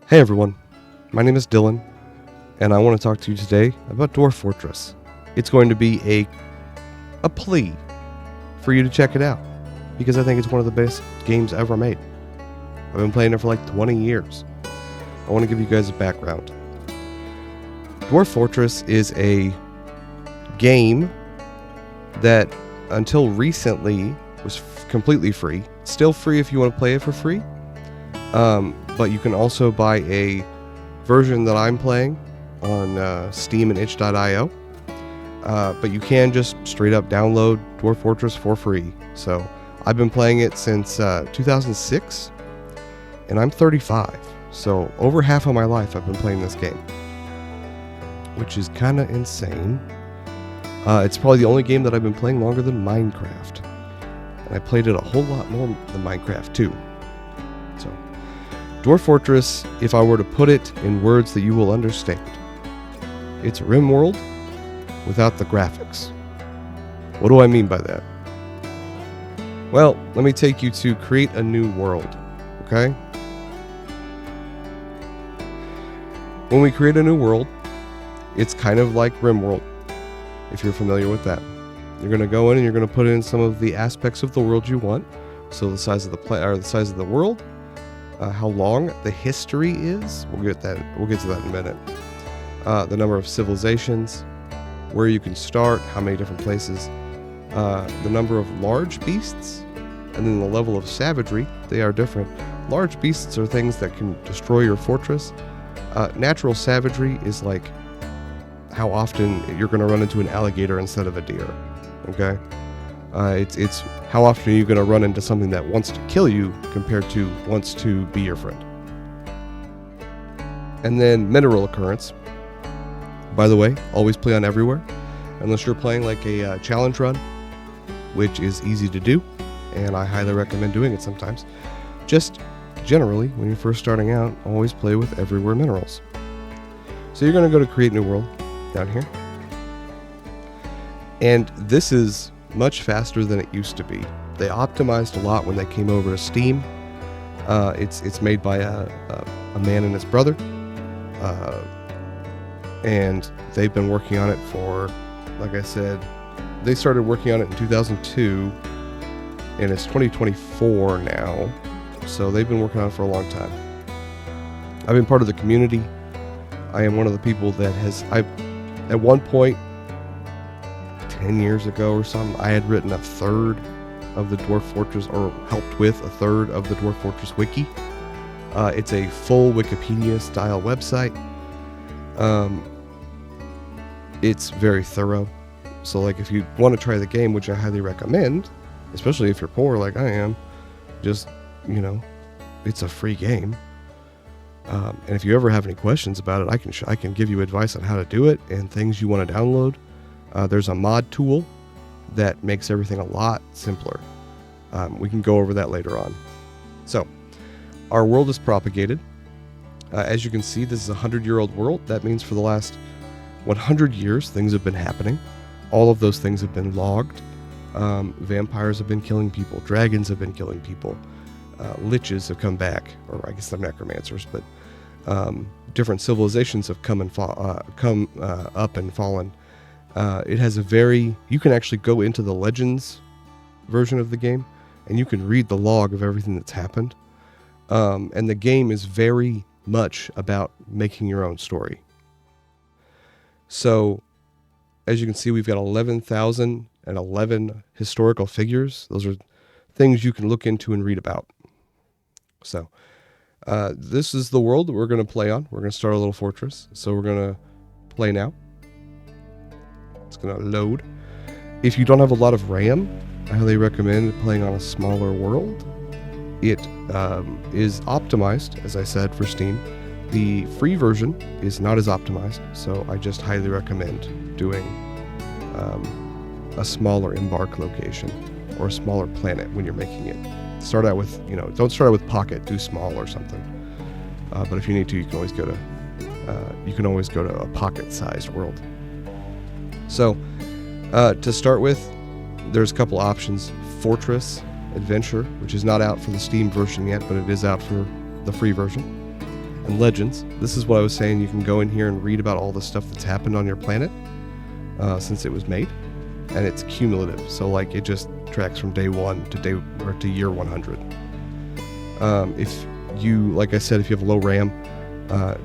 Hey everyone, my name is Dylan, and I want to talk to you today about Dwarf Fortress. It's going to be a plea for you to check it out, because I think it's one of the best games ever made. I've been playing it for like 20 years. I want to give you guys a background. Dwarf Fortress is a game that until recently was completely free. It's still free if you want to play it for free. But you can also buy a version that I'm playing on Steam and itch.io. But you can just straight up download Dwarf Fortress for free. So I've been playing it since 2006, and I'm 35. So over half of my life I've been playing this game, which is kind of insane. It's probably the only game that I've been playing longer than Minecraft. And I played it a whole lot more than Minecraft too. So, Dwarf Fortress, if I were to put it in words that you will understand, it's RimWorld without the graphics. What do I mean by that? Well, let me take you to create a new world, okay? When we create a new world, it's kind of like RimWorld, if you're familiar with that. You're going to go in and you're going to put in some of the aspects of the world you want. So the size of the size of the world, how long the history is. We'll get to that in a minute. The number of civilizations, where you can start, how many different places, the number of large beasts, and then the level of savagery. They are different. Large beasts are things that can destroy your fortress. Natural savagery is like how often you're going to run into an alligator instead of a deer. Okay, it's how often are you going to run into something that wants to kill you compared to wants to be your friend. And then mineral occurrence. By the way, always play on everywhere, unless you're playing like a challenge run, which is easy to do, and I highly recommend doing it sometimes. Just generally, when you're first starting out, always play with everywhere minerals. So you're going to go to create new world down here. And this is much faster than it used to be. They optimized a lot when they came over to Steam. It's made by a man and his brother. And they've been working on it for, like I said, they started working on it in 2002, and it's 2024 now. So they've been working on it for a long time. I've been part of the community. I am one of the people that at one point, 10 years ago or something, I had written a third of the Dwarf Fortress, or helped with a third of the Dwarf Fortress wiki. It's a full Wikipedia style website. It's very thorough. So like if you want to try the game, which I highly recommend, especially if you're poor like I am, just, it's a free game. And if you ever have any questions about it, I can give you advice on how to do it and things you want to download. There's a mod tool that makes everything a lot simpler. We can go over that later on. So, our world is propagated. As you can see, this is a 100-year-old world. That means for the last 100 years, things have been happening. All of those things have been logged. Vampires have been killing people. Dragons have been killing people. Liches have come back, or I guess they're necromancers, but different civilizations have come up and fallen. It has you can actually go into the Legends version of the game, and you can read the log of everything that's happened. And the game is very much about making your own story. So, as you can see, we've got 11,011 historical figures. Those are things you can look into and read about. So, this is the world that we're going to play on. We're going to start a little fortress. So we're going to play now. It's going to load. If you don't have a lot of RAM, I highly recommend playing on a smaller world. It is optimized, as I said, for Steam. The free version is not as optimized, so I just highly recommend doing a smaller embark location or a smaller planet when you're making it. Start out with, don't start out with Pocket, do small or something. But if you need to, you can always go to a pocket-sized world. So, to start with, there's a couple options. Fortress, Adventure, which is not out for the Steam version yet, but it is out for the free version. and legends. This is what I was saying. You can go in here and read about all the stuff that's happened on your planet since it was made, and it's cumulative. So like it just tracks from day 1 to year 100. If you, like I said, if you have low RAM,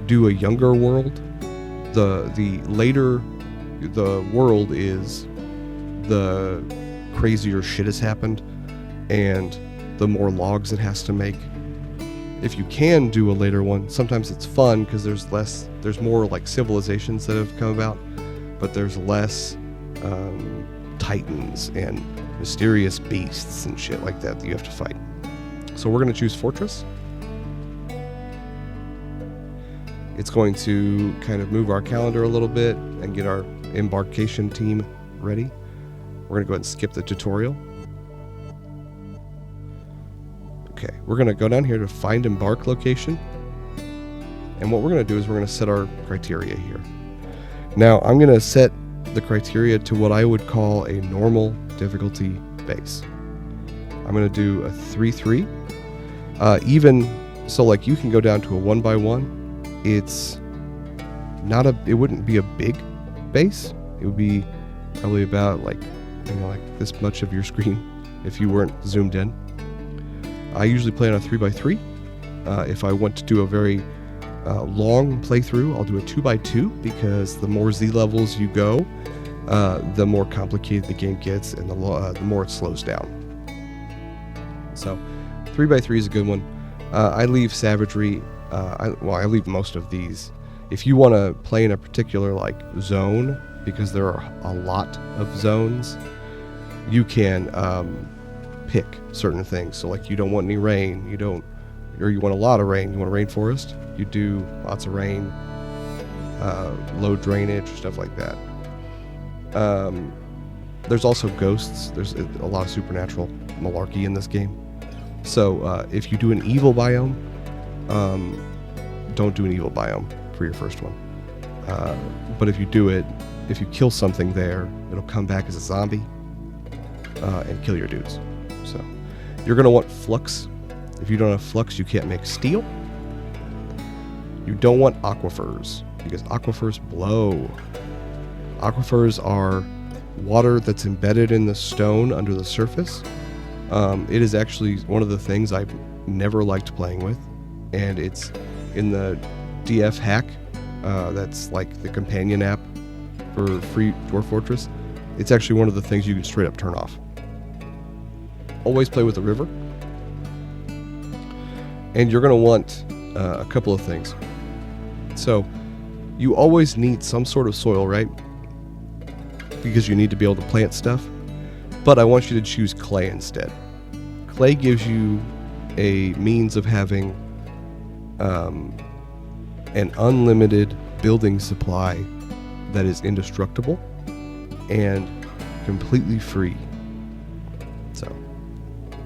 do a younger world. The later the world is, the crazier shit has happened, and the more logs it has to make. If you can do a later one, sometimes it's fun because there's more like civilizations that have come about, but there's less titans and mysterious beasts and shit like that you have to fight. So we're going to choose Fortress. It's going to kind of move our calendar a little bit and get our embarkation team ready. We're going to go ahead and skip the tutorial. Okay, we're going to go down here to find embark location. And what we're going to do is we're going to set our criteria here. Now, I'm going to set the criteria to what I would call a normal difficulty base. I'm going to do a 3-3. Even so, like you can go down to a 1x1. It's not it wouldn't be a big base. It would be probably about like this much of your screen if you weren't zoomed in. I usually play on a 3x3. If I want to do a very long playthrough, I'll do a 2x2 because the more Z levels you go, the more complicated the game gets and the more it slows down. So 3x3 is a good one. I leave Savagery. I leave most of these. If you want to play in a particular like zone, because there are a lot of zones, you can pick certain things. So like you don't want any rain, or you want a lot of rain. You want a rainforest, you do lots of rain, low drainage, stuff like that. There's also ghosts. There's a lot of supernatural malarkey in this game. So if you do an evil biome, don't do an evil biome for your first one. But if you do it, if you kill something there, it'll come back as a zombie and kill your dudes. So you're going to want flux. If you don't have flux, you can't make steel. You don't want aquifers because aquifers blow. Aquifers are water that's embedded in the stone under the surface. It is actually one of the things I've never liked playing with, and it's in the DF hack. That's like the companion app for free Dwarf Fortress. It's actually one of the things you can straight up turn off. Always play with a river. And you're going to want a couple of things. So you always need some sort of soil, right? Because you need to be able to plant stuff. But I want you to choose clay instead. Clay gives you a means of having an unlimited building supply that is indestructible and completely free. So,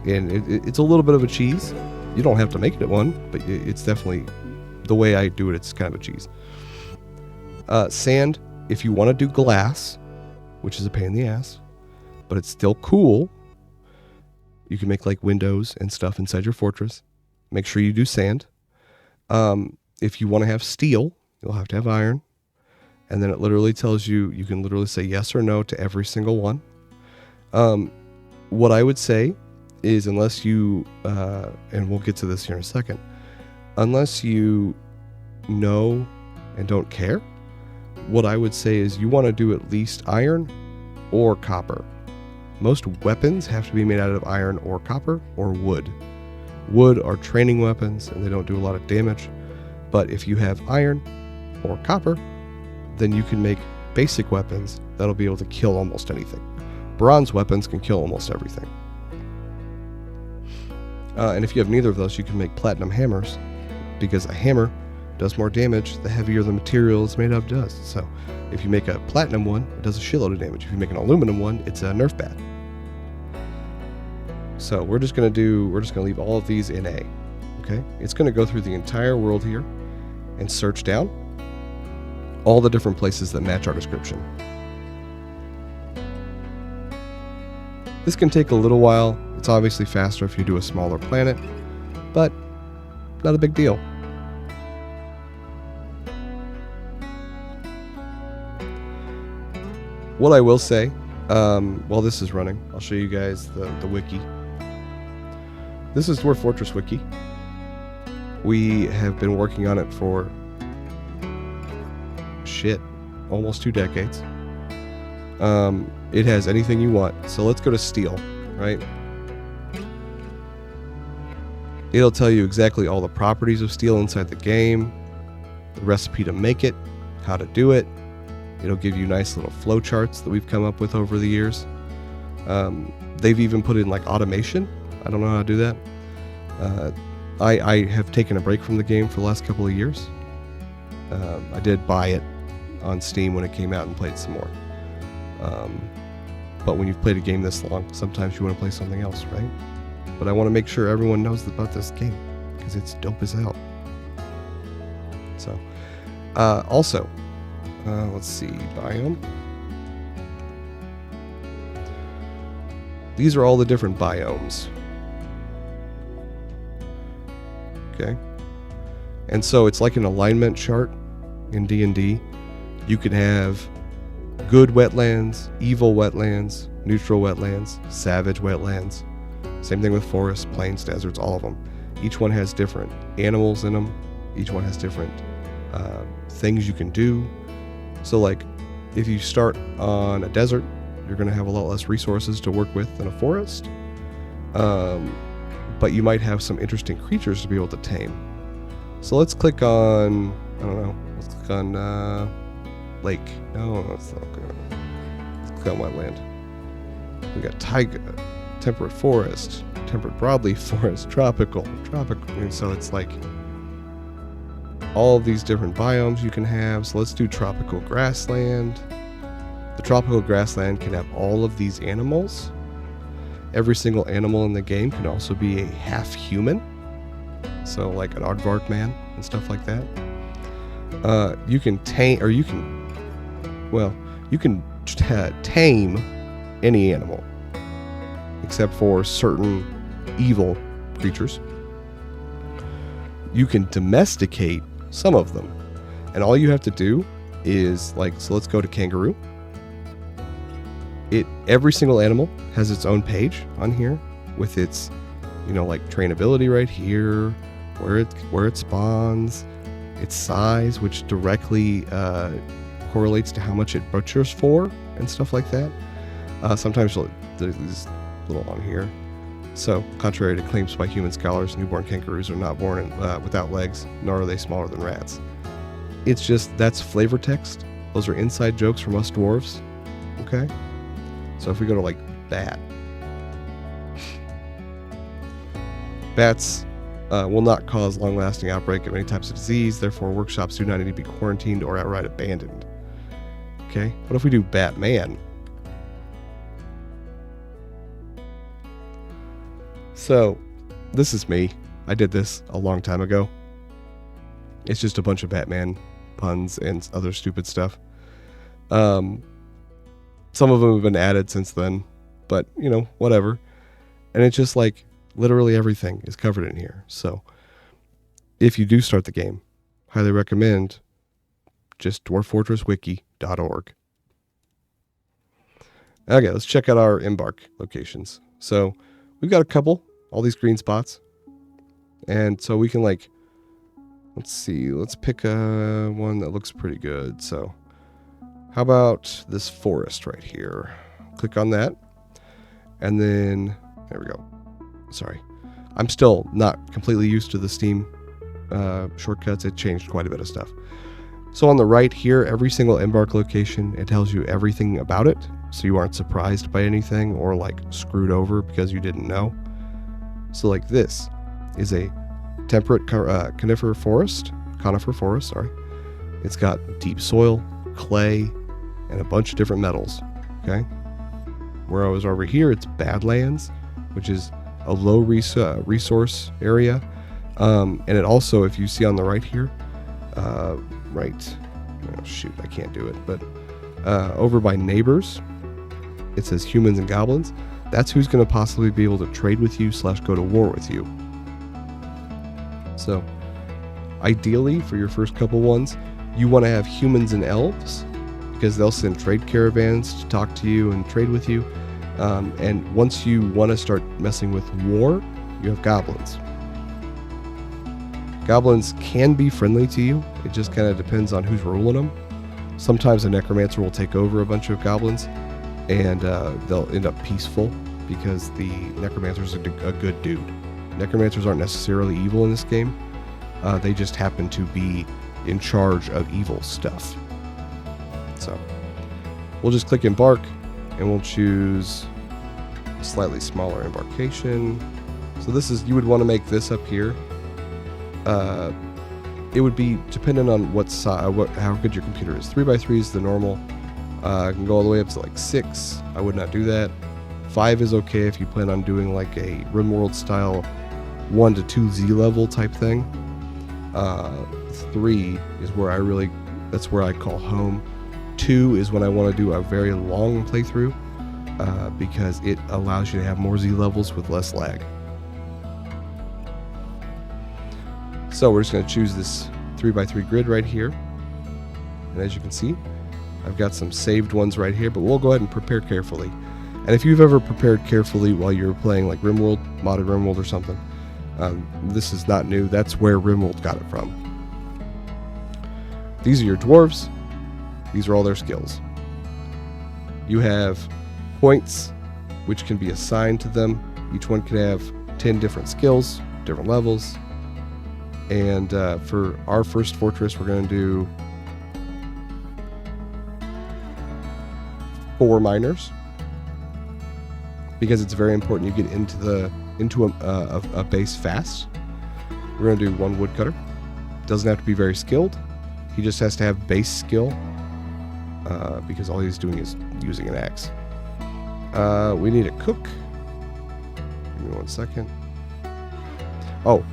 and it's a little bit of a cheese. You don't have to make it at one, but it's definitely the way I do it. It's kind of a cheese. Sand, if you want to do glass, which is a pain in the ass, but it's still cool. You can make like windows and stuff inside your fortress. Make sure you do sand. If you want to have steel, you'll have to have iron. And then it literally tells you, you can literally say yes or no to every single one. What I would say is, unless you, and we'll get to this here in a second, unless you know and don't care, what I would say is you want to do at least iron or copper. Most weapons have to be made out of iron or copper or wood. Wood are training weapons and they don't do a lot of damage. But if you have iron or copper, then you can make basic weapons that'll be able to kill almost anything. Bronze weapons can kill almost everything. And if you have neither of those, you can make platinum hammers, because a hammer does more damage the heavier the material it's made of does. So if you make a platinum one, it does a shitload of damage. If you make an aluminum one, it's a nerf bat. So we're just gonna leave all of these in A. Okay? It's gonna go through the entire world here and search down all the different places that match our description. This can take a little while. It's obviously faster if you do a smaller planet, but not a big deal. What I will say, while this is running, I'll show you guys the wiki. This is Dwarf Fortress wiki. We have been working on it for almost 2 decades. It has anything you want. So let's go to steel, right? It'll tell you exactly all the properties of steel inside the game, the recipe to make it, how to do it. It'll give you nice little flow charts that we've come up with over the years. They've even put in like automation. I don't know how to do that. I have taken a break from the game for the last couple of years. I did buy it on Steam when it came out and played some more. But when you've played a game this long, sometimes you want to play something else, right? But I want to make sure everyone knows about this game because it's dope as hell. So, also, let's see, biome. These are all the different biomes. Okay. And so it's like an alignment chart in D&D. You can have good wetlands, evil wetlands, neutral wetlands, savage wetlands. Same thing with forests, plains, deserts, all of them. Each one has different animals in them. Each one has different things you can do. So like if you start on a desert, you're going to have a lot less resources to work with than a forest. But you might have some interesting creatures to be able to tame. So let's click on, I don't know, let's click on lake. No, that's not good. Let's click on wetland. We got taiga, temperate forest, temperate broadleaf forest, tropical. And so it's like all of these different biomes you can have. So let's do tropical grassland. The tropical grassland can have all of these animals. Every single animal in the game can also be a half human. So like an aardvark man and stuff like that. You can tame, or you can tame any animal except for certain evil creatures. You can domesticate some of them. And all you have to do is so let's go to kangaroo. Every single animal has its own page on here with its, like trainability right here, where it spawns, its size, which directly correlates to how much it butchers for and stuff like that. Sometimes there's little on here. So, contrary to claims by human scholars, newborn kangaroos are not born without legs, nor are they smaller than rats. It's just, that's flavor text. Those are inside jokes from us dwarves. Okay? So if we go to bat. Bats will not cause long-lasting outbreak of any types of disease, therefore workshops do not need to be quarantined or outright abandoned. Okay? What if we do Batman? So, this is me. I did this a long time ago. It's just a bunch of Batman puns and other stupid stuff. Some of them have been added since then, but, whatever. And it's just literally everything is covered in here. So, if you do start the game, highly recommend just dwarffortresswiki.org. Okay, let's check out our embark locations. So, we've got a couple, all these green spots. And so we can let's see, let's pick one that looks pretty good. So, how about this forest right here? Click on that. And then, there we go. Sorry. I'm still not completely used to the Steam shortcuts. It changed quite a bit of stuff. So on the right here, every single embark location, it tells you everything about it. So you aren't surprised by anything or screwed over because you didn't know. So this is a temperate conifer forest. Sorry. It's got deep soil, clay, and a bunch of different metals. Okay. Whereas over here, it's Badlands, which is a low resource area. And it also, if you see on the right here, right, oh shoot, I can't do it, but over by neighbors, it says humans and goblins. That's who's going to possibly be able to trade with you / go to war with you. So, ideally, for your first couple ones, you want to have humans and elves because they'll send trade caravans to talk to you and trade with you. And once you want to start messing with war, you have goblins. Goblins can be friendly to you. It just kind of depends on who's ruling them. Sometimes a necromancer will take over a bunch of goblins, and they'll end up peaceful because the necromancer's a good dude. Necromancers aren't necessarily evil in this game. They just happen to be in charge of evil stuff. So we'll just click embark, and we'll choose a slightly smaller embarkation. So this is, you would want to make this up here. It would be dependent on how good your computer is. 3x3 is the normal. I can go all the way up to like 6. I would not do that. 5 is okay if you plan on doing like a RimWorld style 1 to 2 Z level type thing. 3 is where that's where I call home. 2 is when I want to do a very long playthrough, because it allows you to have more Z levels with less lag. So we're just going to choose this 3x3 grid right here. And as you can see, I've got some saved ones right here, but we'll go ahead and prepare carefully. And if you've ever prepared carefully while you're playing like RimWorld, modded RimWorld or something, this is not new. That's where RimWorld got it from. These are your dwarves. These are all their skills. You have points which can be assigned to them. Each one can have 10 different skills, different levels. And for our first fortress, we're going to do 4 miners, because it's very important you get into a base fast. We're going to do 1 woodcutter. Doesn't have to be very skilled. He just has to have base skill, because all he's doing is using an axe. We need a cook. Give me 1 second. Oh,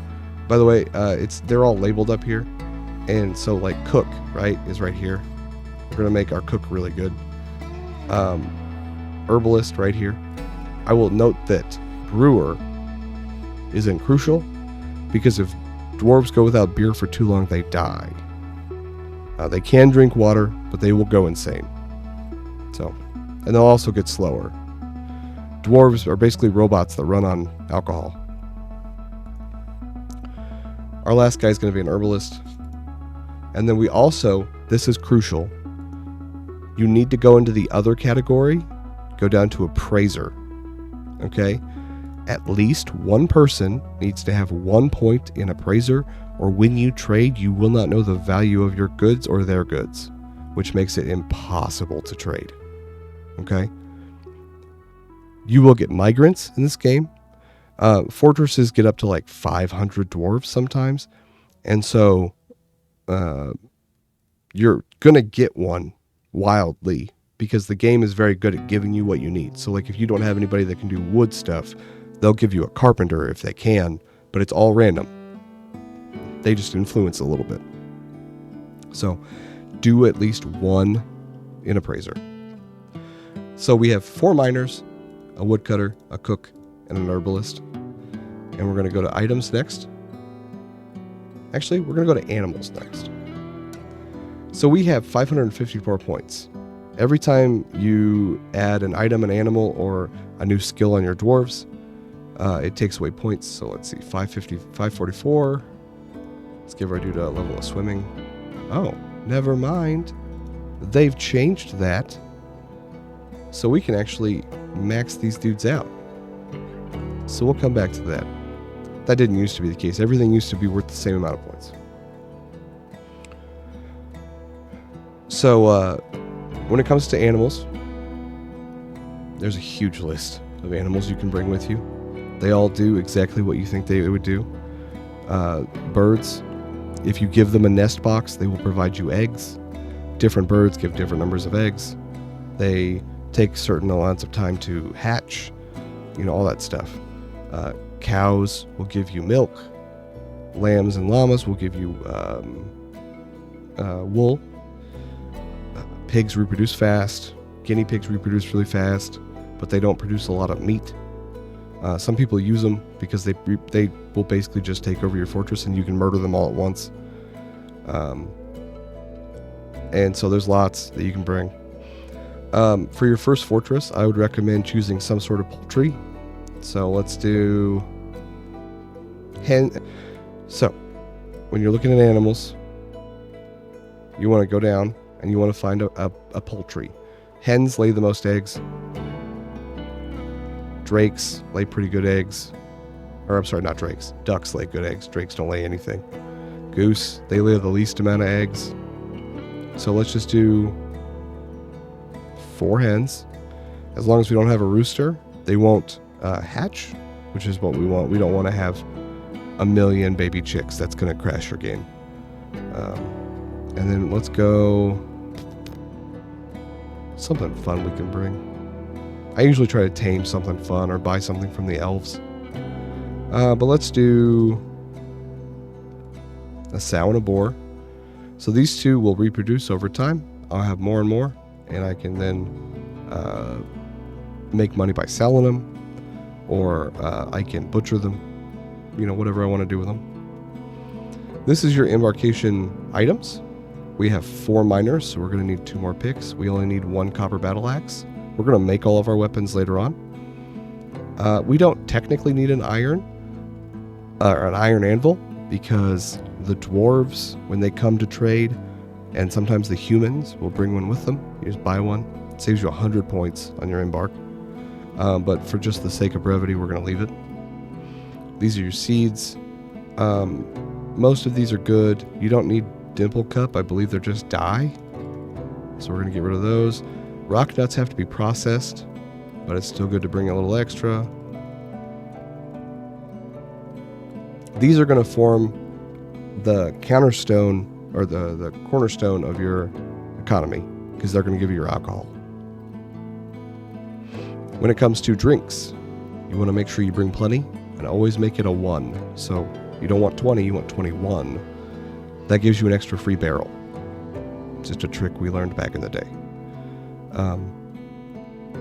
by the way, they're all labeled up here, and so like cook, right, is right here. We're gonna make our cook really good. Herbalist right here. I will note that brewer isn't crucial, because if dwarves go without beer for too long, they die. They can drink water, but they will go insane. So, and they'll also get slower. Dwarves are basically robots that run on alcohol. Our last guy is going to be an herbalist. And then we also, this is crucial, you need to go into the other category, go down to appraiser. Okay? At least one person needs to have 1 point in appraiser, or when you trade, you will not know the value of your goods or their goods, which makes it impossible to trade. Okay? You will get migrants in this game. Fortresses get up to like 500 dwarves sometimes, and so you're gonna get one wildly, because the game is very good at giving you what you need. So like if you don't have anybody that can do wood stuff, they'll give you a carpenter if they can, but it's all random. They just influence a little bit. So do at least 1 in appraiser. So we have 4 miners, a woodcutter, a cook, and an herbalist. And we're going to go to items next. Actually, we're going to go to animals next. So we have 554 points. Every time you add an item, an animal, or a new skill on your dwarves, it takes away points. So let's see, 544. Let's give our dude a level of swimming. Oh, never mind. They've changed that. So we can actually max these dudes out. So we'll come back to that. That didn't used to be the case. Everything used to be worth the same amount of points. So when it comes to animals, there's a huge list of animals you can bring with you. They all do exactly what you think they would do. Birds, if you give them a nest box, they will provide you eggs. Different birds give different numbers of eggs. They take certain amounts of time to hatch, all that stuff. Cows will give you milk. Lambs and llamas will give you wool. Pigs reproduce fast. Guinea pigs reproduce really fast, but they don't produce a lot of meat. Some people use them because they will basically just take over your fortress and you can murder them all at once. And so there's lots that you can bring. For your first fortress, I would recommend choosing some sort of poultry. So let's do hen. So when you're looking at animals, you want to go down and you want to find a poultry. Hens lay the most eggs. Drakes lay pretty good eggs. Or I'm sorry, not drakes. Ducks lay good eggs. Drakes don't lay anything. Goose, they lay the least amount of eggs. So let's just do 4 hens. As long as we don't have a rooster, they won't hatch, which is what we want. We don't want to have a million baby chicks. That's going to crash your game. And then let's go something fun we can bring. I usually try to tame something fun or buy something from the elves. But let's do a sow and a boar. So these two will reproduce over time. I'll have more and more, and I can then make money by selling them, or I can butcher them, whatever I want to do with them. This is your embarkation items. We have 4 miners, so we're going to need 2 more picks. We only need 1 copper battle axe. We're going to make all of our weapons later on. We don't technically need an iron or an iron anvil, because the dwarves, when they come to trade, and sometimes the humans will bring one with them. You just buy one. It saves you 100 points on your embark. But for just the sake of brevity, we're going to leave it. These are your seeds. Most of these are good. You don't need dimple cup. I believe they're just dye. So we're going to get rid of those. Rock nuts have to be processed, but it's still good to bring a little extra. These are going to form the counterstone, or the cornerstone of your economy, because they're going to give you your alcohol. When it comes to drinks, you want to make sure you bring plenty, and always make it a 1. So you don't want 20, you want 21. That gives you an extra free barrel. Just a trick we learned back in the day.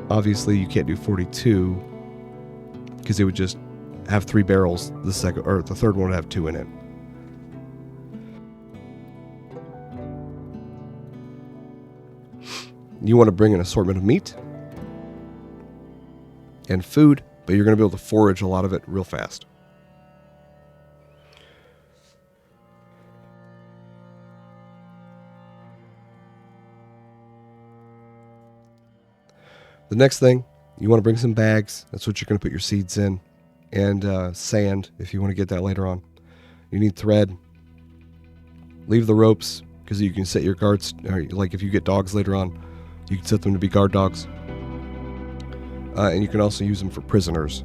Obviously, you can't do 42 because it would just have 3 barrels. The third one would have 2 in it. You want to bring an assortment of meat and food, but you're going to be able to forage a lot of it real fast. The next thing, you want to bring some bags. That's what you're going to put your seeds in. And sand, if you want to get that later on. You need thread. Leave the ropes, because you can set your guards, or like if you get dogs later on, you can set them to be guard dogs. And you can also use them for prisoners.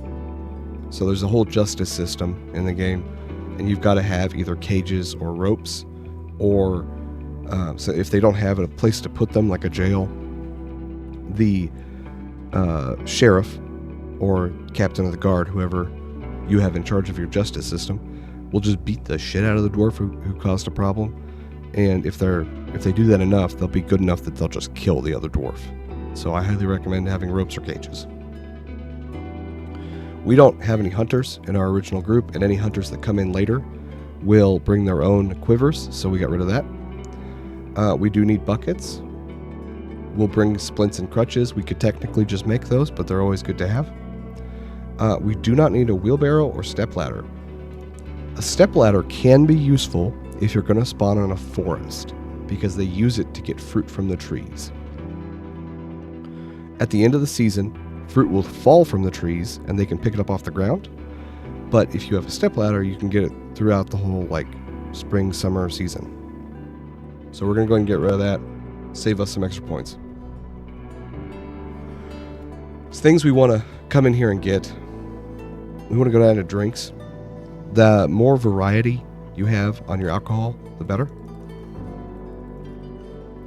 So there's a whole justice system in the game, and you've got to have either cages or ropes, or so if they don't have a place to put them, like a jail, the sheriff or captain of the guard, whoever you have in charge of your justice system, will just beat the shit out of the dwarf who caused a problem. And if they do that enough, they'll be good enough that they'll just kill the other dwarf. So I highly recommend having ropes or cages. We don't have any hunters in our original group, and any hunters that come in later will bring their own quivers, so we got rid of that. We do need buckets. We'll bring splints and crutches. We could technically just make those, but they're always good to have. We do not need a wheelbarrow or stepladder. A stepladder can be useful if you're going to spawn on a forest, because they use it to get fruit from the trees. At the end of the season, fruit will fall from the trees and they can pick it up off the ground. But if you have a stepladder, you can get it throughout the whole spring, summer season. So we're going to go ahead and get rid of that. Save us some extra points. It's things we want to come in here and get. We want to go down to drinks. The more variety you have on your alcohol, the better.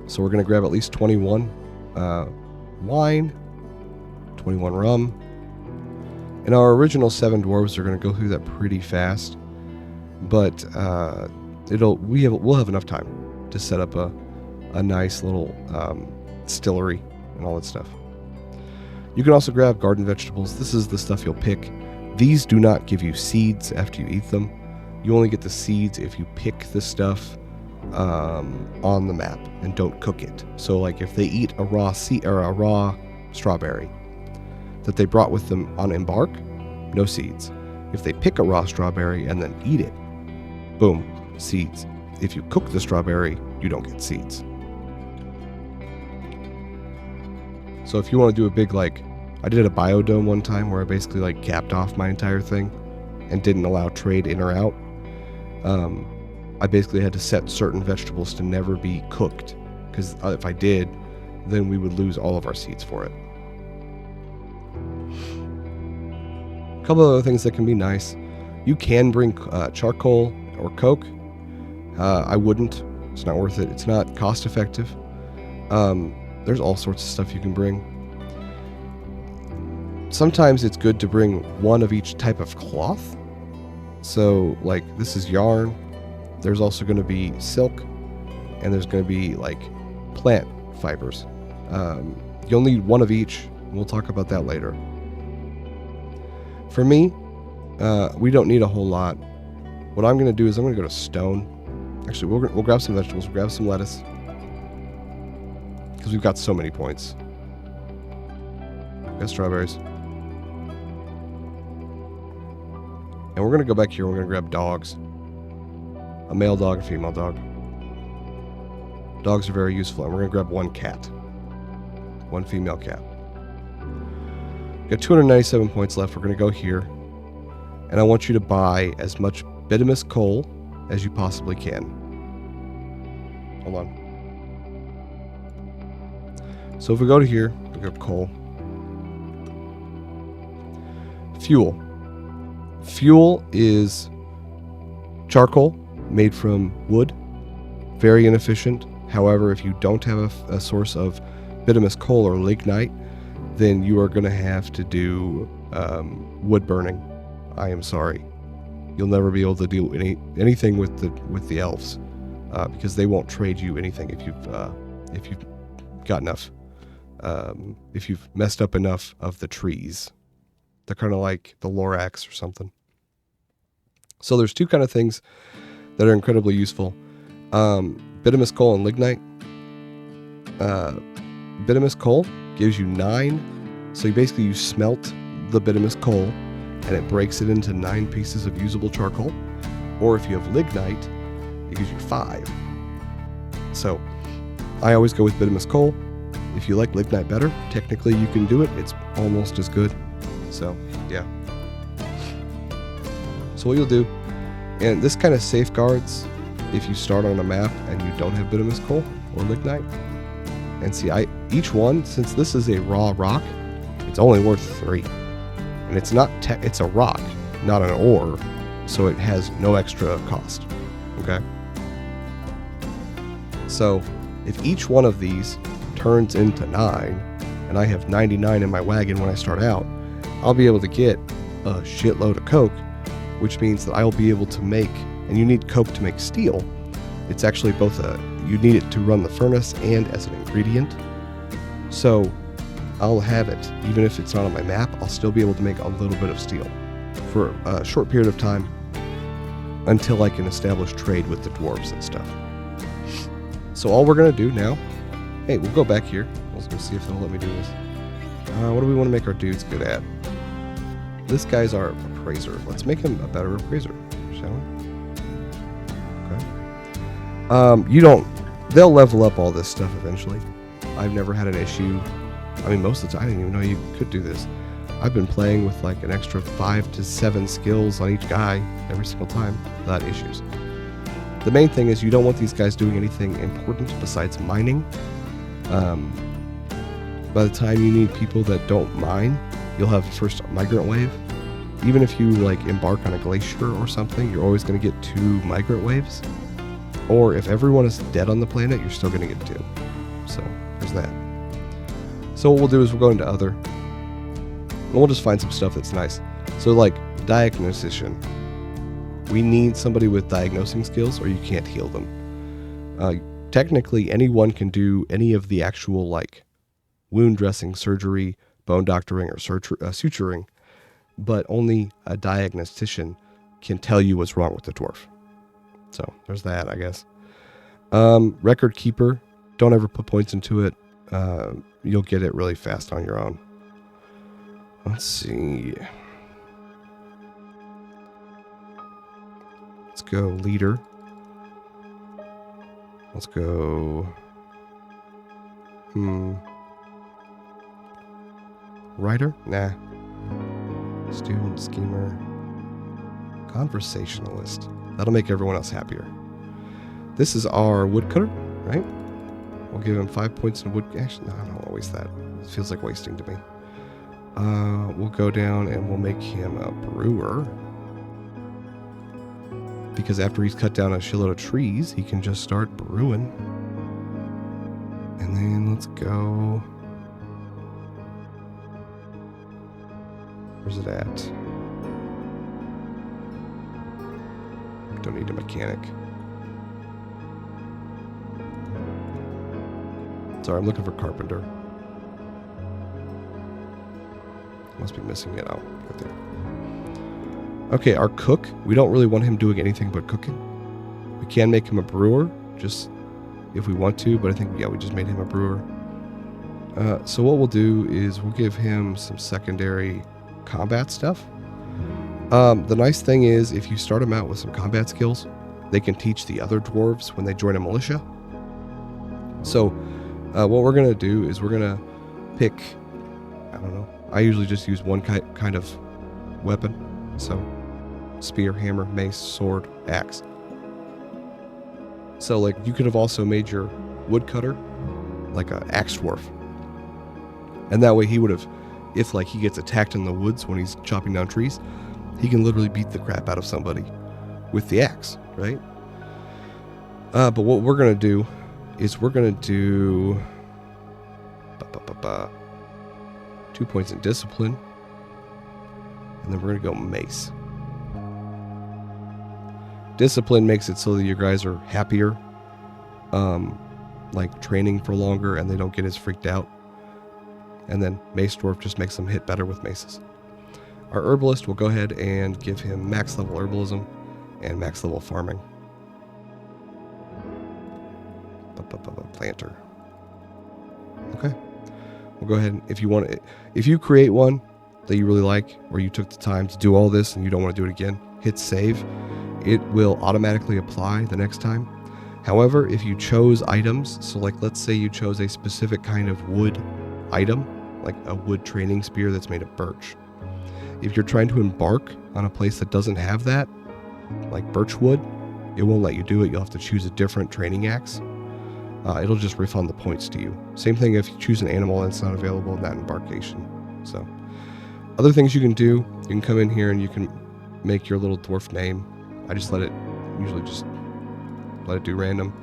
So we're going to grab at least 21 wine, 21 rum. And our original 7 dwarves are going to go through that pretty fast, but we'll have enough time to set up a nice little distillery and all that stuff. You can also grab garden vegetables. This is the stuff you'll pick. These do not give you seeds after you eat them. You only get the seeds if you pick the stuff on the map and don't cook it. So like if they eat a raw seed or a raw strawberry that they brought with them on embark, no seeds. If they pick a raw strawberry and then eat it, boom, seeds. If you cook the strawberry, you don't get seeds. So if you want to do a big, like, I did a biodome one time where I basically like capped off my entire thing and didn't allow trade in or out. I basically had to set certain vegetables to never be cooked, because if I did, then we would lose all of our seeds for it. A couple of other things that can be nice. You can bring charcoal or coke. I wouldn't. It's not worth it. It's not cost effective. There's all sorts of stuff you can bring. Sometimes it's good to bring one of each type of cloth. So, like, this is yarn. There's also going to be silk. And there's going to be, like, plant fibers. You'll need one of each. We'll talk about that later. For me, we don't need a whole lot. What I'm going to do is I'm going to go to stone. Actually, we'll grab some vegetables. We'll grab some lettuce. Because we've got so many points. Got strawberries. And we're going to go back here. We're going to grab dogs. A male dog, a female dog. Dogs are very useful. And we're going to grab one cat. One female cat. Got 297 points left. We're going to go here. And I want you to buy as much bituminous coal as you possibly can. Hold on. So if we go to here, we go coal. Fuel. Fuel is charcoal made from wood. Very inefficient. However, if you don't have a source of bituminous coal or lignite, then you are going to have to do wood burning. I am sorry. You'll never be able to do anything with the elves because they won't trade you anything if you've got enough. If you've messed up enough of the trees. They're kind of like the Lorax or something. So there's two kind of things that are incredibly useful. Bituminous coal and lignite. Bituminous coal gives you 9. So you smelt the bituminous coal and it breaks it into 9 pieces of usable charcoal. Or if you have lignite, it gives you 5. So I always go with bituminous coal. If you like lignite better, technically you can do it. It's almost as good. So, yeah. So what you'll do, and this kind of safeguards if you start on a map and you don't have bituminous coal or lignite. And see, each one, since this is a raw rock, it's only worth 3. And it's not, it's a rock, not an ore, so it has no extra cost. Okay? So, if each one of these turns into 9, and I have 99 in my wagon when I start out, I'll be able to get a shitload of coke, which means that I'll be able to make, and you need coke to make steel. It's actually both you need it to run the furnace and as an ingredient. So I'll have it, even if it's not on my map, I'll still be able to make a little bit of steel for a short period of time until I can establish trade with the dwarves and stuff. So all we're going to do now, hey, we'll go back here. We'll see if they'll let me do this. What do we want to make our dudes good at? This guy's our appraiser. Let's make him a better appraiser, shall we? Okay. They'll level up all this stuff eventually. I've never had an issue. I mean, most of the time, I didn't even know you could do this. I've been playing with like an extra 5 to 7 skills on each guy every single time without issues. The main thing is you don't want these guys doing anything important besides mining. By the time you need people that don't mine, you'll have the first migrant wave. Even if you like embark on a glacier or something, you're always going to get 2 migrant waves. Or if everyone is dead on the planet, you're still going to get 2. So there's that. So what we'll do is we'll go into other, and we'll just find some stuff that's nice. So like diagnostician, we need somebody with diagnosing skills or you can't heal them. Technically anyone can do any of the actual like wound dressing, surgery, bone doctoring, or suturing, but only a diagnostician can tell you what's wrong with the dwarf. So there's that, I guess. Record keeper. Don't ever put points into it. You'll get it really fast on your own. Let's see. Let's go leader. Let's go. Writer? Nah. Student, schemer, conversationalist. That'll make everyone else happier. This is our woodcutter, right? We'll give him 5 points in wood. Actually, no, I don't want to waste that. It feels like wasting to me. We'll go down and we'll make him a brewer. Because after he's cut down a shitload of trees, he can just start brewing. And then let's go. Where's it at? Don't need a mechanic. Sorry, I'm looking for carpenter. Must be missing it. Oh, right there. Okay, our cook. We don't really want him doing anything but cooking. We can make him a brewer, just if we want to, but I think, yeah, we just made him a brewer. So what we'll do is we'll give him some secondary combat stuff. The nice thing is if you start him out with some combat skills, they can teach the other dwarves when they join a militia. So what we're going to do is we're going to pick, I don't know, I usually just use one kind of weapon. So spear, hammer, mace, sword, axe. So like you could have also made your woodcutter like an axe dwarf. And that way he would have, if like he gets attacked in the woods when he's chopping down trees, he can literally beat the crap out of somebody with the axe, right? But what we're going to do is we're going to do 2 points in discipline. And then we're going to go mace. Discipline makes it so that your guys are happier, like training for longer, and they don't get as freaked out. And then Mace Dwarf just makes them hit better with maces. Our herbalist will go ahead and give him max level herbalism and max level farming. Planter. Okay. We'll go ahead and if you create one that you really like, or you took the time to do all this and you don't want to do it again, hit save. It will automatically apply the next time. However, if you chose items, so like let's say you chose a specific kind of wood item, like a wood training spear that's made of birch. If you're trying to embark on a place that doesn't have that, like birch wood, it won't let you do it. You'll have to choose a different training axe. It'll just refund the points to you. Same thing if you choose an animal that's not available in that embarkation. So, other things you can do, you can come in here and you can make your little dwarf name. I just usually just let it do random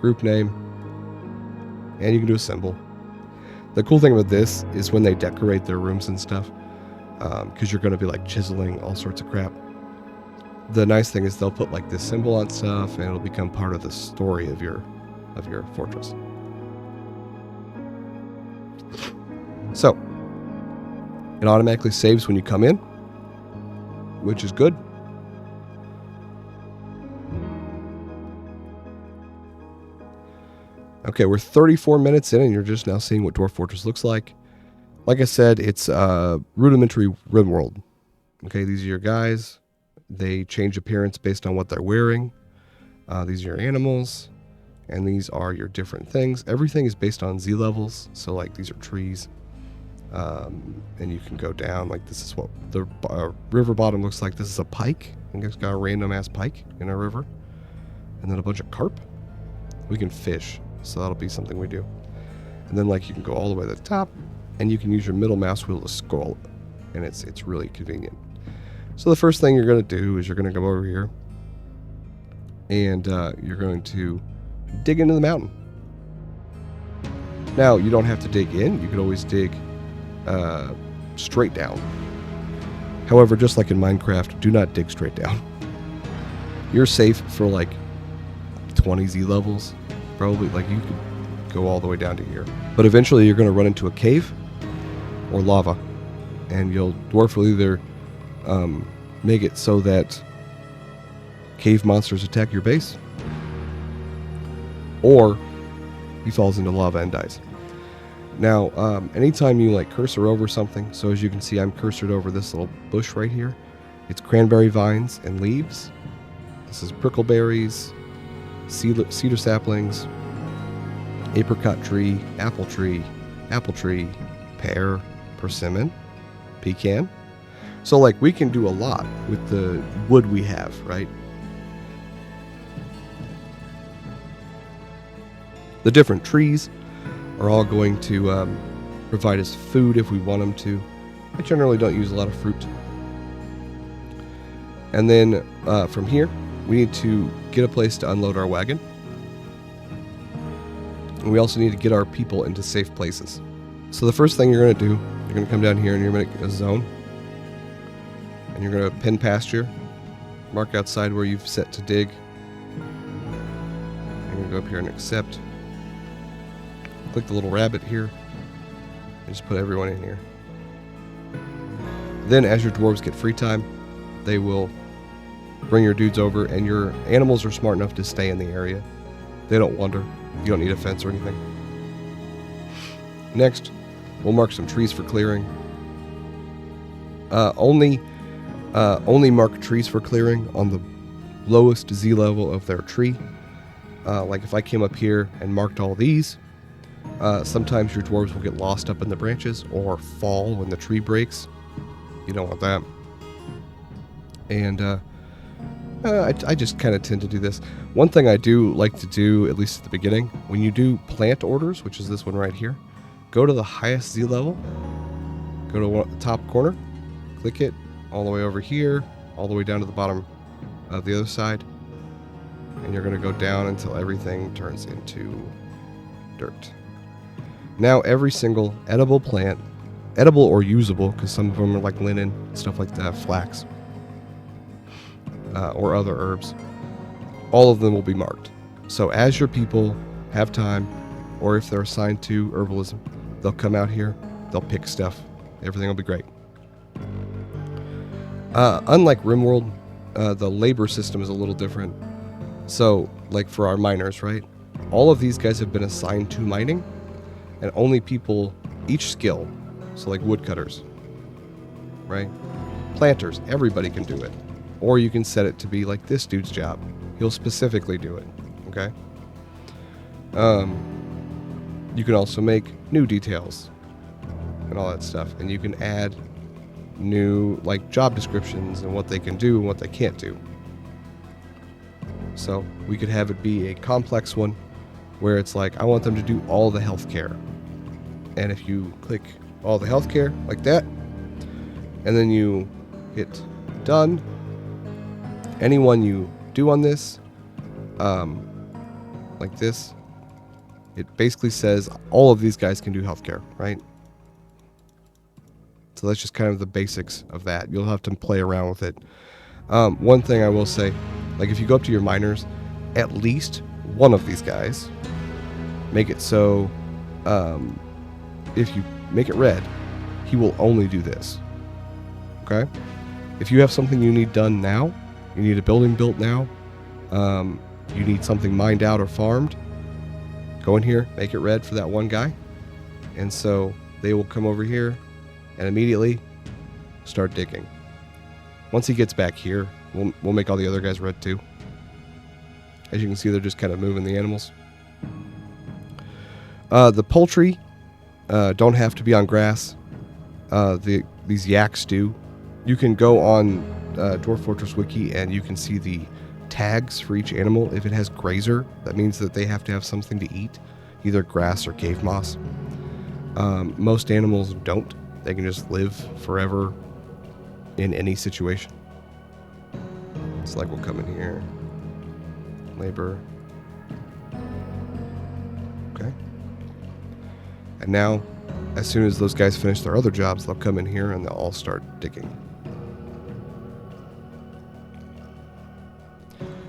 group name, and you can do a symbol. The cool thing about this is when they decorate their rooms and stuff, because you're going to be like chiseling all sorts of crap. The nice thing is they'll put like this symbol on stuff, and it'll become part of the story of your fortress. So it automatically saves when you come in, which is good. Okay, we're 34 minutes in, and you're just now seeing what Dwarf Fortress looks like. Like I said, it's a rudimentary rim world. Okay, these are your guys. They change appearance based on what they're wearing. These are your animals, and these are your different things. Everything is based on Z levels, so like these are trees. And you can go down, like this is what the river bottom looks like. This is a pike. I think it's got a random ass pike in a river. And then a bunch of carp. We can fish, so that'll be something we do. And then like you can go all the way to the top, and you can use your middle mouse wheel to scroll, and it's really convenient. So the first thing you're going to do is you're going to come over here, and you're going to dig into the mountain. Now you don't have to dig in. You could always dig straight down. However, just like in Minecraft, do not dig straight down. You're safe for like 20 Z levels, probably. Like you could go all the way down to here, but eventually you're going to run into a cave or lava, and Dwarf will either make it so that cave monsters attack your base, or he falls into lava and dies. Now, anytime you like cursor over something, so as you can see, I'm cursored over this little bush right here. It's cranberry vines and leaves. This is prickleberries, cedar saplings, apricot tree, apple tree, pear, persimmon, pecan. So like we can do a lot with the wood we have, right? The different trees are all going to provide us food if we want them to. I generally don't use a lot of fruit. And then from here, we need to get a place to unload our wagon. And we also need to get our people into safe places. So the first thing you're going to do, you're going to come down here and you're going to make a zone. And you're going to pin pasture, mark outside where you've set to dig. You're going to go up here and accept. Click the little rabbit here and just put everyone in here. Then as your dwarves get free time, they will bring your dudes over, and your animals are smart enough to stay in the area. They don't wander. You don't need a fence or anything. Next, we'll mark some trees for clearing. Only mark trees for clearing on the lowest Z level of their tree. Like if I came up here and marked all these, sometimes your dwarves will get lost up in the branches or fall when the tree breaks. You don't want that. And I just kind of tend to do this. One thing I do like to do, at least at the beginning, when you do plant orders, which is this one right here, go to the highest Z level, go to the top corner, click it all the way over here, all the way down to the bottom of the other side, and you're going to go down until everything turns into dirt. Now every single edible plant, edible or usable, because some of them are like linen, stuff like that, flax, or other herbs, all of them will be marked. So as your people have time, or if they're assigned to herbalism, they'll come out here, they'll pick stuff, everything will be great. Unlike RimWorld, the labor system is a little different. So like for our miners, right, all of these guys have been assigned to mining, and only people, each skill, so like woodcutters, right, planters, everybody can do it. Or you can set it to be like this dude's job. He'll specifically do it, okay? You can also make new details and all that stuff. And you can add new like job descriptions and what they can do and what they can't do. So we could have it be a complex one where it's like, I want them to do all the healthcare. And if you click all the healthcare like that, and then you hit done, anyone you do on this, like this, it basically says all of these guys can do healthcare, right? So that's just kind of the basics of that. You'll have to play around with it. One thing I will say, like if you go up to your miners, at least one of these guys, make it so if you make it red, he will only do this. Okay? If you have something you need done now, you need a building built now, you need something mined out or farmed, go in here, make it red for that one guy, and so they will come over here and immediately start digging. Once he gets back here, we'll make all the other guys red too. As you can see, they're just kind of moving the animals. The poultry don't have to be on grass. These yaks do. You can go on Dwarf Fortress Wiki and you can see the tags for each animal. If it has grazer, that means that they have to have something to eat, either grass or cave moss. Most animals don't. They can just live forever in any situation. It's like we'll come in here. Labor. Okay. And now, as soon as those guys finish their other jobs, they'll come in here and they'll all start digging.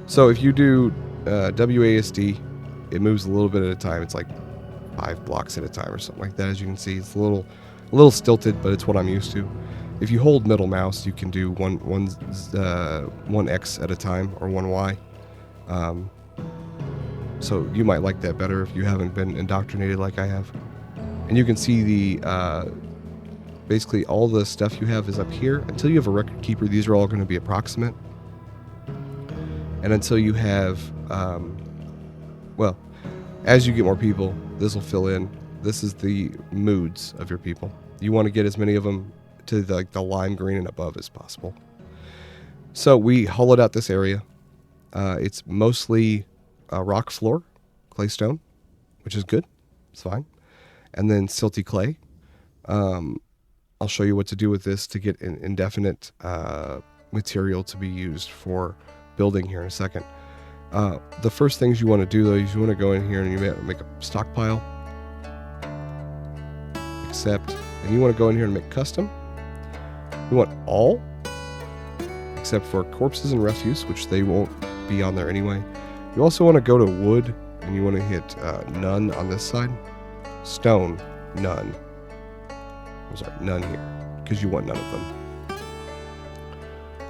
So if you do WASD, it moves a little bit at a time. It's like 5 blocks at a time or something like that. As you can see, it's a little stilted, but it's what I'm used to. If you hold middle mouse, you can do one X at a time or one Y. So you might like that better if you haven't been indoctrinated like I have. And you can see the basically all the stuff you have is up here. Until you have a record keeper, these are all going to be approximate. And until you have, well, as you get more people, this will fill in. This is the moods of your people. You want to get as many of them to the lime green and above as possible. So we hollowed out this area. It's mostly rock floor, clay stone, which is good. It's fine. And then silty clay. I'll show you what to do with this to get an indefinite material to be used for building here in a second. The first things you want to do, though, is you want to go in here and you make a stockpile. And you want to go in here and make custom. You want all, except for corpses and refuse, which they won't be on there anyway. You also want to go to wood, and you want to hit none on this side. Stone, none. I'm sorry, none here, because you want none of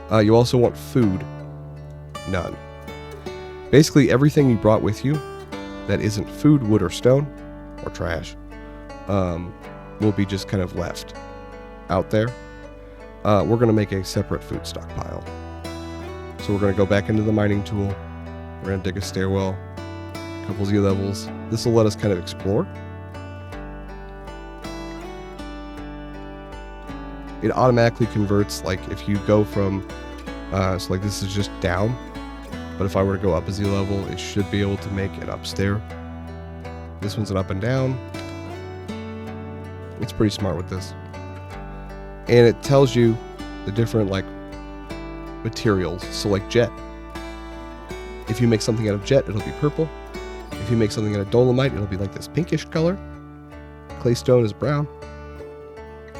them. You also want food, none. Basically, everything you brought with you that isn't food, wood, or stone, or trash, will be just kind of left out there. We're going to make a separate food stockpile. So we're going to go back into the mining tool. We're going to dig a stairwell, a couple Z levels. This will let us kind of explore. It automatically converts, like if you go from, so like this is just down, but if I were to go up a Z level, it should be able to make an upstairs. This one's an up and down. It's pretty smart with this. And it tells you the different like materials. So like jet. If you make something out of jet, it'll be purple. If you make something out of dolomite, it'll be like this pinkish color. Claystone is brown.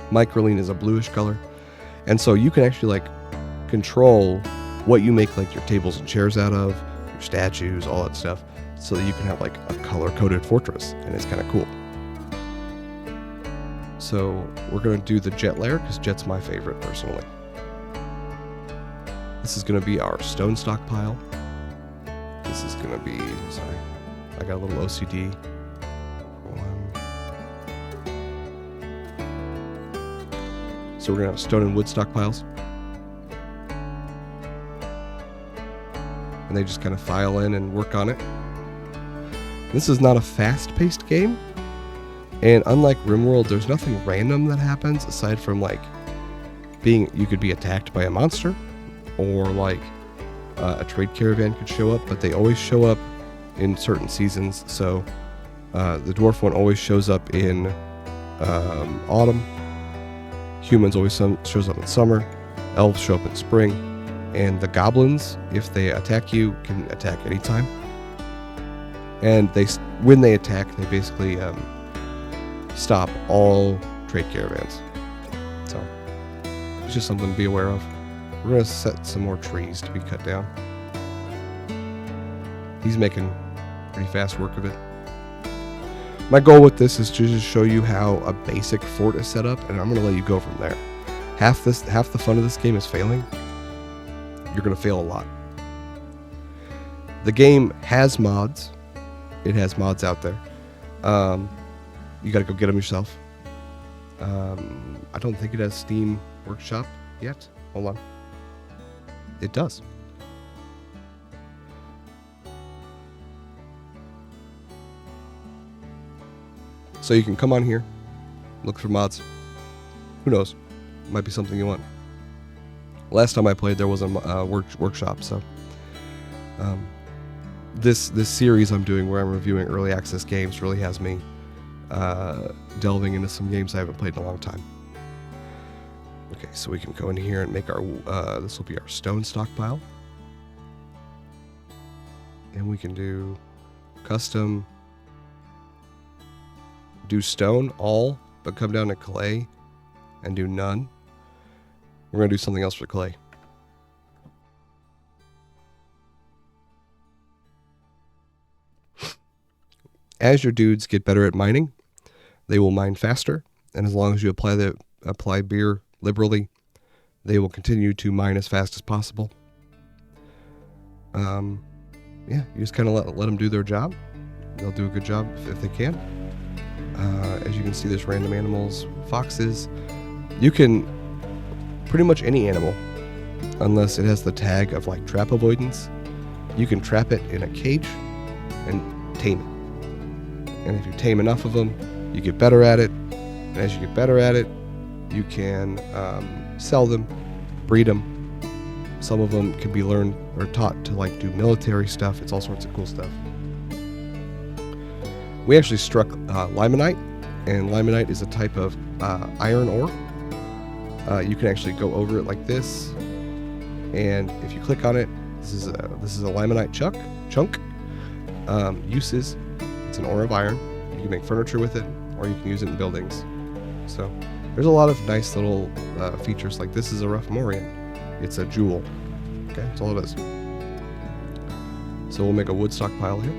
Microline is a bluish color. And so you can actually like control what you make like your tables and chairs out of, your statues, all that stuff, so that you can have like a color-coded fortress, and it's kind of cool. So we're going to do the jet layer, because jet's my favorite personally. This is going to be our stone stockpile. This is going to be, sorry, I got a little OCD. So we're going to have stone and wood stockpiles. And they just kind of file in and work on it. This is not a fast-paced game. And unlike RimWorld, there's nothing random that happens aside from like you could be attacked by a monster, or like a trade caravan could show up, but they always show up in certain seasons. So the dwarf one always shows up in autumn. Humans always shows up in summer. Elves show up in spring. And the goblins, if they attack you, can attack anytime. And when they attack, they basically stop all trade caravans. So it's just something to be aware of. We're going to set some more trees to be cut down. He's making pretty fast work of it. My goal with this is to just show you how a basic fort is set up, and I'm going to let you go from there. Half the fun of this game is failing. You're going to fail a lot. The game has mods. It has mods out there. You got to go get them yourself. I don't think it has Steam Workshop yet. Hold on. It does. So you can come on here, look for mods. Who knows? Might be something you want. Last time I played, there was a workshop, so this series I'm doing where I'm reviewing early access games really has me delving into some games I haven't played in a long time. Okay, so we can go in here and make our this will be our stone stockpile, and we can do custom, do stone all, but come down to clay and do none. We're going to do something else for clay. As your dudes get better at mining, they will mine faster, and as long as you apply beer liberally, they will continue to mine as fast as possible. yeah, you just kind of let them do their job. They'll do a good job if they can. As you can see, there's random animals, foxes. You can pretty much any animal, unless it has the tag of like trap avoidance. You can trap it in a cage and tame it. And if you tame enough of them, you get better at it. And as you get better at it, you can sell them, breed them. Some of them can be learned or taught to like do military stuff. It's all sorts of cool stuff. We actually struck limonite, and limonite is a type of iron ore. You can actually go over it like this, and if you click on it, this is a limonite chunk. Uses: it's an ore of iron. You can make furniture with it, or you can use it in buildings. So there's a lot of nice little features. Like this is a rough Morian. It's a jewel. Okay, that's all it is. So we'll make a wood stockpile here.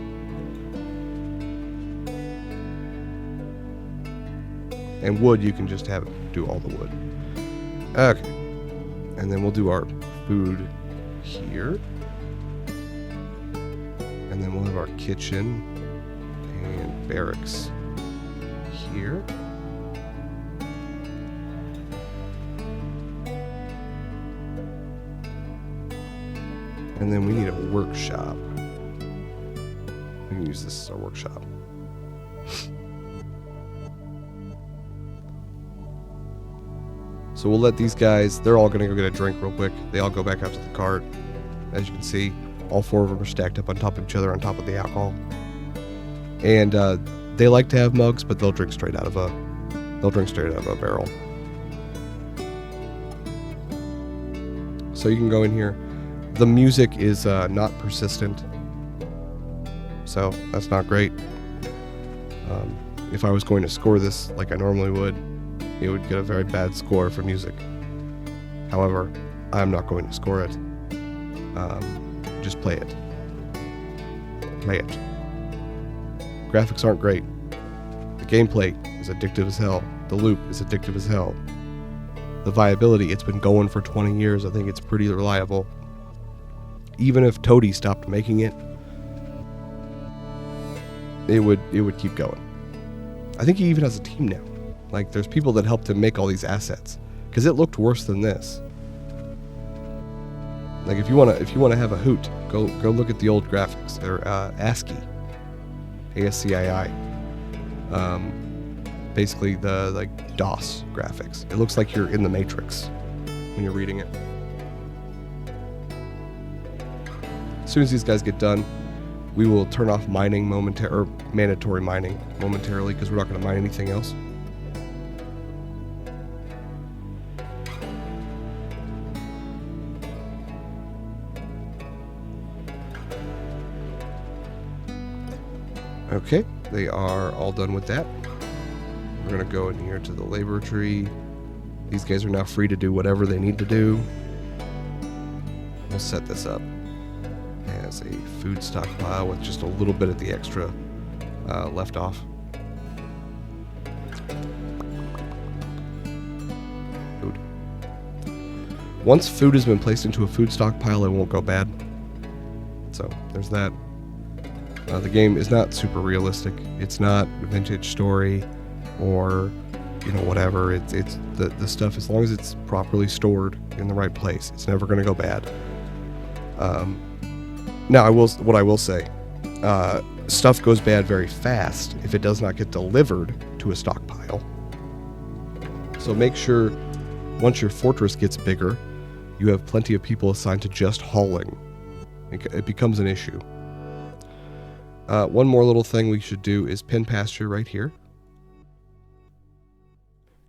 And wood, you can just have it do all the wood. Okay. And then we'll do our food here. And then we'll have our kitchen and barracks here. And then we need a workshop. We can use this as our workshop. So we'll let these guys, they're all going to go get a drink real quick. They all go back out to the cart. As you can see, all four of them are stacked up on top of each other on top of the alcohol. And they like to have mugs, but they'll drink straight out of a barrel. So you can go in here. The music is not persistent, so that's not great. If I was going to score this like I normally would, it would get a very bad score for music. However, I'm not going to score it. Just play it. Play it. Graphics aren't great. The gameplay is addictive as hell. The loop is addictive as hell. The viability, it's been going for 20 years. I think it's pretty reliable. Even if Toady stopped making it, it would keep going. I think he even has a team now. Like, there's people that helped him make all these assets, because it looked worse than this. Like, if you wanna have a hoot, go look at the old graphics. They're ASCII, ASCII. Basically the like DOS graphics. It looks like you're in the Matrix when you're reading it. As soon as these guys get done, we will turn off mining mandatory mining momentarily, because we're not going to mine anything else. Okay, they are all done with that. We're going to go in here to the labor tree. These guys are now free to do whatever they need to do. We'll set this up as a food stockpile with just a little bit of the extra left off. Food. Once food has been placed into a food stockpile, it won't go bad. So there's that. The game is not super realistic. It's not a vintage story or whatever. It's the stuff, as long as it's properly stored in the right place, it's never going to go bad. Now, what I will say, stuff goes bad very fast if it does not get delivered to a stockpile. So make sure once your fortress gets bigger, you have plenty of people assigned to just hauling. It becomes an issue. One more little thing we should do is pin pasture right here.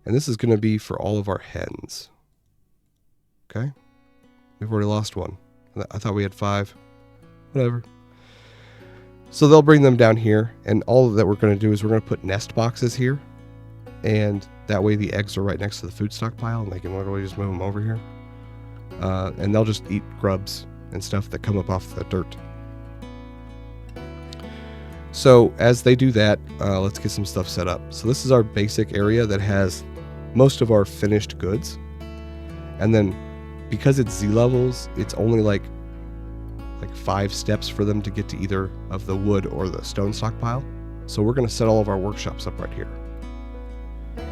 And this is going to be for all of our hens. Okay? We've already lost one. I thought we had 5. Whatever. So they'll bring them down here, and all that we're going to do is we're going to put nest boxes here, and that way the eggs are right next to the food stockpile, and they can literally just move them over here. And they'll just eat grubs and stuff that come up off the dirt. So as they do that, let's get some stuff set up. So this is our basic area that has most of our finished goods. And then because it's Z levels, it's only like like 5 steps for them to get to either of the wood or the stone stockpile. So we're going to set all of our workshops up right here.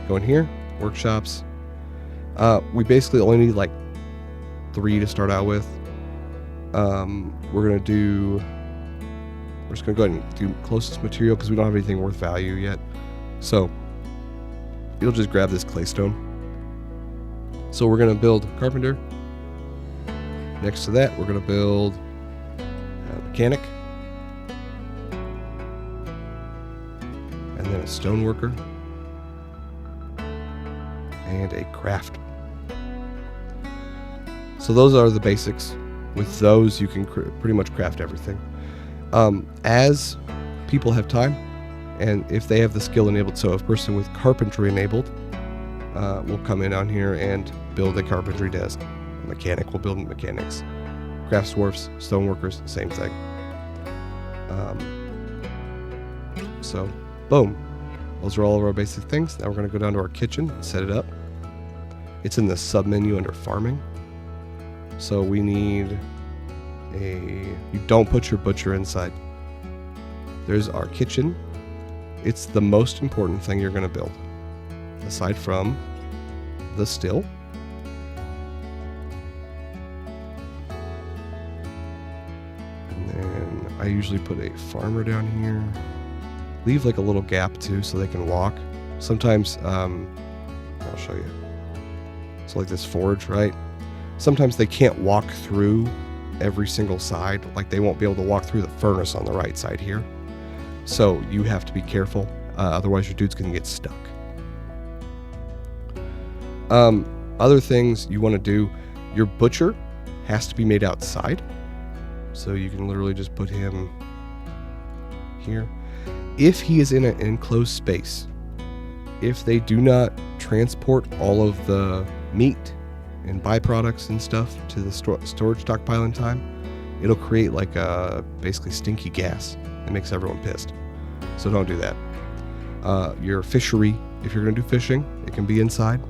Go in here, workshops. We basically only need like 3 to start out with. We're just going to go ahead and do closest material because we don't have anything worth value yet. So you'll just grab this claystone. So we're going to build carpenter. Next to that, we're going to build a mechanic. And then a stone worker. And a craft. So those are the basics. With those, you can pretty much craft everything. As people have time, and if they have the skill enabled, so a person with carpentry enabled will come in on here and build a carpentry desk. A mechanic will build mechanics. Crafts dwarfs, stoneworkers, same thing. So, boom. Those are all of our basic things. Now we're going to go down to our kitchen and set it up. It's in the sub-menu under farming. So we need you don't put your butcher inside. There's our kitchen. It's the most important thing you're going to build, aside from the still. And then I usually put a farmer down here. Leave like a little gap too so they can walk. Sometimes, I'll show you. So like this forge, right? Sometimes they can't walk through every single side. Like they won't be able to walk through the furnace on the right side here. So you have to be careful. Otherwise your dude's going to get stuck. Other things you want to do, your butcher has to be made outside. So you can literally just put him here. If he is in an enclosed space, if they do not transport all of the meat and byproducts and stuff to the storage stockpile in time, it'll create like a basically stinky gas. It makes everyone pissed. So don't do that. Your fishery, if you're going to do fishing, it can be inside.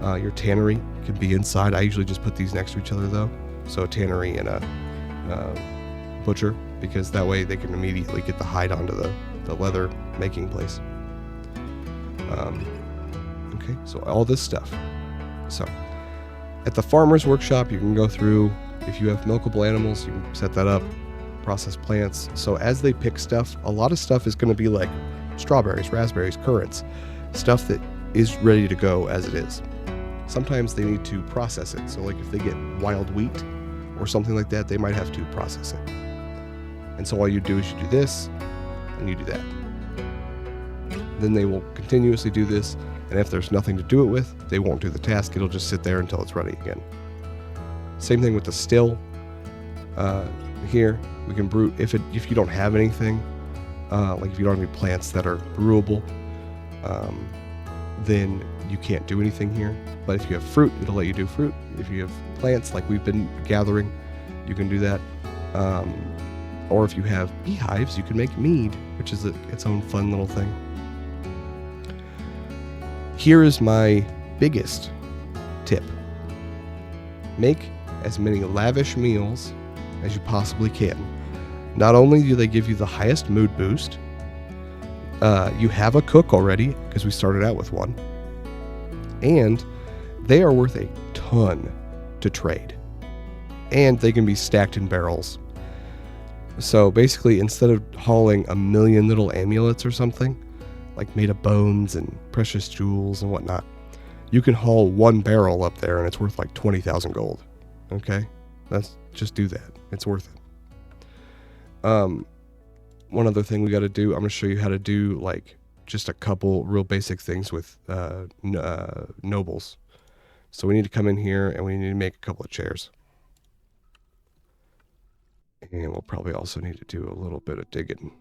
Your tannery can be inside. I usually just put these next to each other though. So a tannery and a butcher, because that way they can immediately get the hide onto the leather making place. Okay, so all this stuff. So at the farmer's workshop, you can go through, if you have milkable animals, you can set that up, process plants. So as they pick stuff, a lot of stuff is going to be like strawberries, raspberries, currants, stuff that is ready to go as it is. Sometimes they need to process it. So like if they get wild wheat or something like that, they might have to process it. And so all you do is you do this and you do that. Then they will continuously do this. And if there's nothing to do it with, they won't do the task. It'll just sit there until it's ready again. Same thing with the still. Here we can brew if you don't have anything, like if you don't have any plants that are brewable, then you can't do anything here. But if you have fruit, it'll let you do fruit. If you have plants like we've been gathering, you can do that. Or if you have beehives, you can make mead, which is its own fun little thing. Here is my biggest tip. Make as many lavish meals as you possibly can. Not only do they give you the highest mood boost, you have a cook already, because we started out with one, and they are worth a ton to trade. And they can be stacked in barrels. So basically, instead of hauling a million little amulets or something, like made of bones and precious jewels and whatnot, you can haul one barrel up there and it's worth like 20,000 gold. Okay? Just do that. It's worth it. One other thing we got to do, I'm going to show you how to do like just a couple real basic things with nobles. So we need to come in here and we need to make a couple of chairs. And we'll probably also need to do a little bit of digging.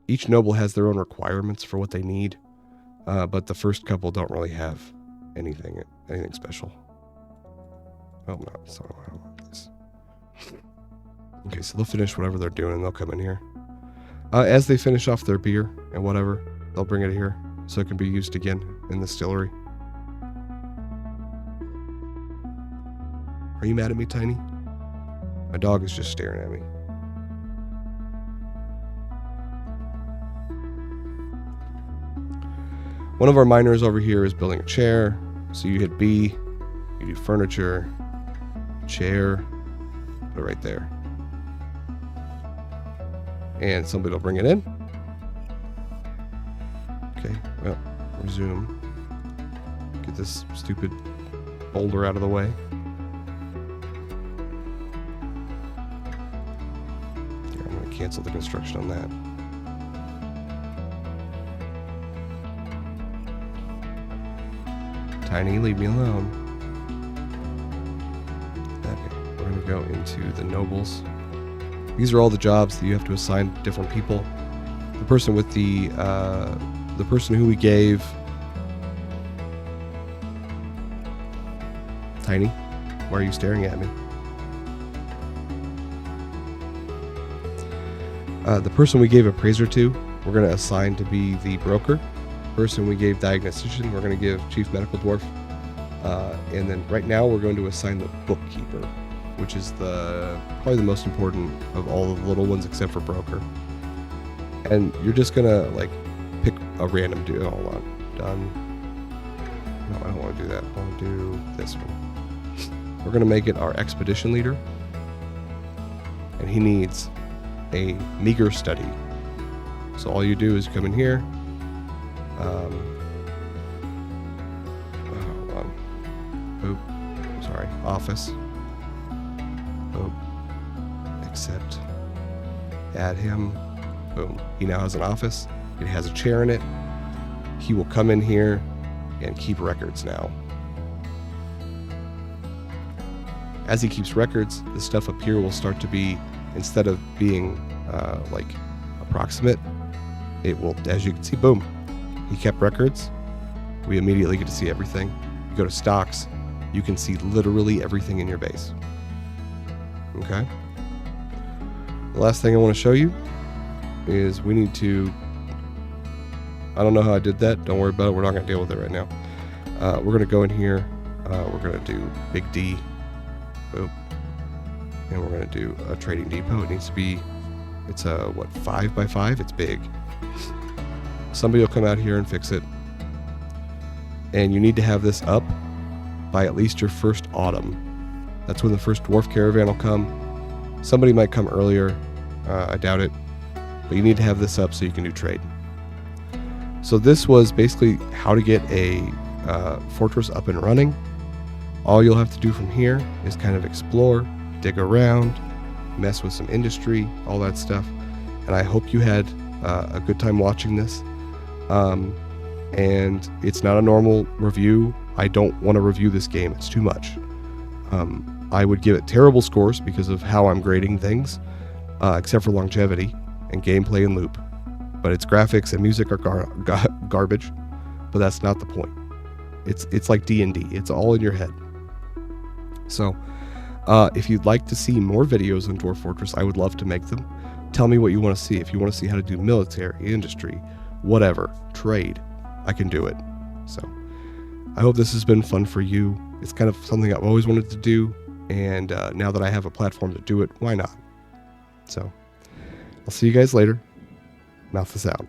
Each noble has their own requirements for what they need, but the first couple don't really have anything special. Oh no, that's not what I want this. Okay, so they'll finish whatever they're doing and they'll come in here. As they finish off their beer and whatever, they'll bring it here so it can be used again in the distillery. Are you mad at me, Tiny? My dog is just staring at me. One of our miners over here is building a chair. So you hit B, you do furniture, chair, put it right there. And somebody will bring it in. Okay, well, resume. Get this stupid boulder out of the way. Here, I'm going to cancel the construction on that. Tiny, leave me alone. Okay, we're going to go into the nobles. These are all the jobs that you have to assign to different people. The person with the person who we gave. Tiny, why are you staring at me? The person we gave appraiser to, we're going to assign to be the broker. Person we gave diagnostician, we're going to give chief medical dwarf. And then right now we're going to assign the bookkeeper, which is probably the most important of all of the little ones except for broker. And you're just going to like pick a random dude. Hold on. Done. No, I don't want to do that. I want to do this one. We're going to make it our expedition leader. And he needs a meager study. So all you do is come in here. Hold on. Oop. Sorry. Office. Boom. Accept. Add him. Boom. He now has an office. It has a chair in it. He will come in here and keep records now. As he keeps records, the stuff up here will start to be, instead of being like approximate, it will, as you can see, boom. He kept records. We immediately get to see everything. You go to stocks, you can see literally everything in your base. Okay? The last thing I want to show you is we need to, I don't know how I did that. Don't worry about it. We're not going to deal with it right now. We're going to go in here. We're going to do big D. Boom. And we're going to do a trading depot. It needs to be, it's a, 5x5? It's big. Somebody will come out here and fix it. And you need to have this up by at least your first autumn. That's when the first dwarf caravan will come. Somebody might come earlier. I doubt it. But you need to have this up so you can do trade. So this was basically how to get a fortress up and running. All you'll have to do from here is kind of explore, dig around, mess with some industry, all that stuff. And I hope you had a good time watching this. And it's not a normal review. I don't want to review this game. It's too much. I would give it terrible scores because of how I'm grading things, except for longevity and gameplay and loop. But its graphics and music are garbage. But that's not the point. It's like D&D. It's all in your head. So, if you'd like to see more videos on Dwarf Fortress, I would love to make them. Tell me what you want to see. If you want to see how to do military, industry, whatever, trade, I can do it. So, I hope this has been fun for you. It's kind of something I've always wanted to do, and now that I have a platform to do it, why not? So, I'll see you guys later. Mouth is out.